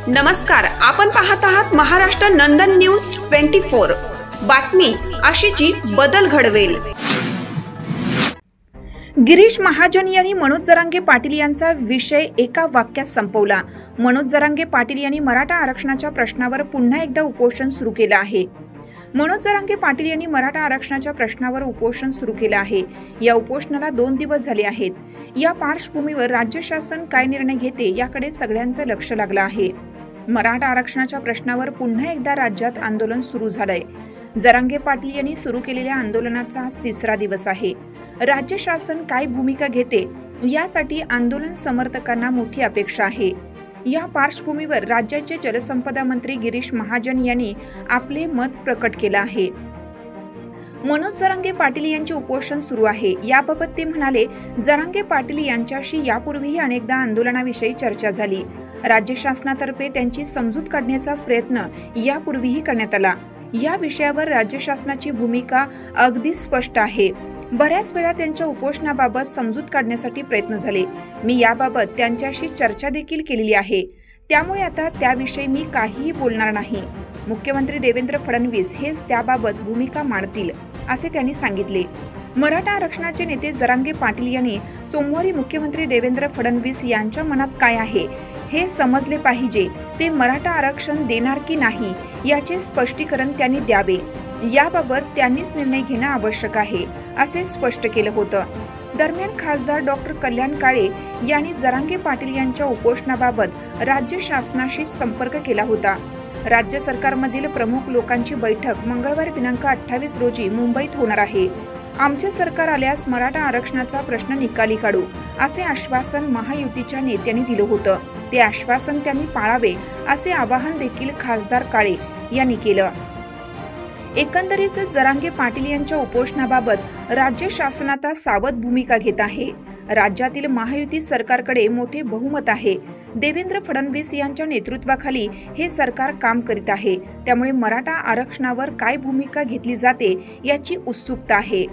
नमस्कार, आपण पाहत आहात महाराष्ट्र नंदन न्यूज 24। बातमी आशीची बदल घडवेल। गिरीश महाजन यांनी मनोज जरांगे पाटील यांचा विषय एका वाक्यात संपवला। मनोज जरांगे पाटील यांनी मराठा आरक्षणाच्या प्रश्नावर पुन्हा एकदा उपोषण सुरू केले आहे। मनोज जरांगे पाटील यांनी मराठा आरक्षणाच्या प्रश्नावर उपोषण सुरू केले आहे। या उपोषणाला 2 दिवस झाले आहेत। या पार्श्वभूमीवर राज्य शासन काय निर्णय घेते याकडे सगळ्यांचं लक्ष लागलं आहे। मराठा आरक्षणाच्या प्रश्नावर पुन्हा एकदा राज्यात आंदोलन सुरू झालंय। जरांगे पाटील यांनी सुरू केलेल्या आंदोलनाचा आज 3रा दिवस आहे। राज्य शासन काय भूमिका घेते यासाठी आंदोलन समर्थकांना मोठी अपेक्षा आहे। या पार्श्वभूमीवर राज्याचे जलसंपदा मंत्री गिरीश महाजन यांनी आपले मत प्रकट केले आहे। मनोज जरांगे पाटील यांचे उपोषण सुरू आहे। याबाबत ते म्हणाले, जरांगे पाटील यांच्याशी यापूर्वीही अनेकदा आंदोलनाविषयी चर्चा झाली। राज्य शासनातर्फे त्यांची समजूत काढण्याचा प्रयत्न यापूर्वीही करण्यात आला। या विषयावर राज्य शासनाची भूमिका अगदी स्पष्ट आहे। बऱ्याच वेळा त्यांच्या उपोषणाबाबत समजूत काढण्यासाठी प्रयत्न झाले। मी याबाबत त्यांच्याशी चर्चा देखील केलेली आहे। त्यामुळे आता त्याविषयी मी काहीही बोलणार नाही। मुख्यमंत्री देवेंद्र फडणवीस हेच त्याबाबत भूमिका मांडतील असे त्यांनी सांगितले। मराठा आरक्षणाचे नेते जरांगे पाटील यांनी सोमवारी मुख्यमंत्री देवेंद्र फडणवीस यांच्या मनात काय आहे हे समजले पाहिजे। ते मराठा आरक्षण देणार की नाही याचे स्पष्टीकरण त्यांनी द्यावे। याबाबत त्यांनीच निर्णय घेणे आवश्यक आहे असे स्पष्ट केले होतं। दरम्यान खासदार डॉक्टर कल्याण काळे यांनी जरांगे पाटील यांच्या उपोषणाबाबत राज्य शासनाशी संपर्क केला होता। राज्य सरकारमधील प्रमुख लोकांची बैठक मंगळवार दिनांक 28 रोजी मुंबईत होणार आहे। आमचे सरकार आल्यास मराठा आरक्षणाचा प्रश्न निकाली काढू असे आश्वासन महायुतीच्या नेत्यांनी दिले होतं। ते आश्वासन त्यांनी पाळावे असे आवाहन देखील खासदार काळे यांनी केलं। एकंदरीत जरांगे पाटील यांच्या उपोषणाबाबत राज्य शासन आता सावध भूमिका घेत आहे। राज्यातील महायुती सरकारकडे मोठे बहुमत आहे। देवेंद्र फडणवीस यांच्या नेतृत्वाखाली हे सरकार काम करीत आहे। त्यामुळे मराठा आरक्षणावर काय भूमिका घेतली जाते याची उत्सुकता आहे।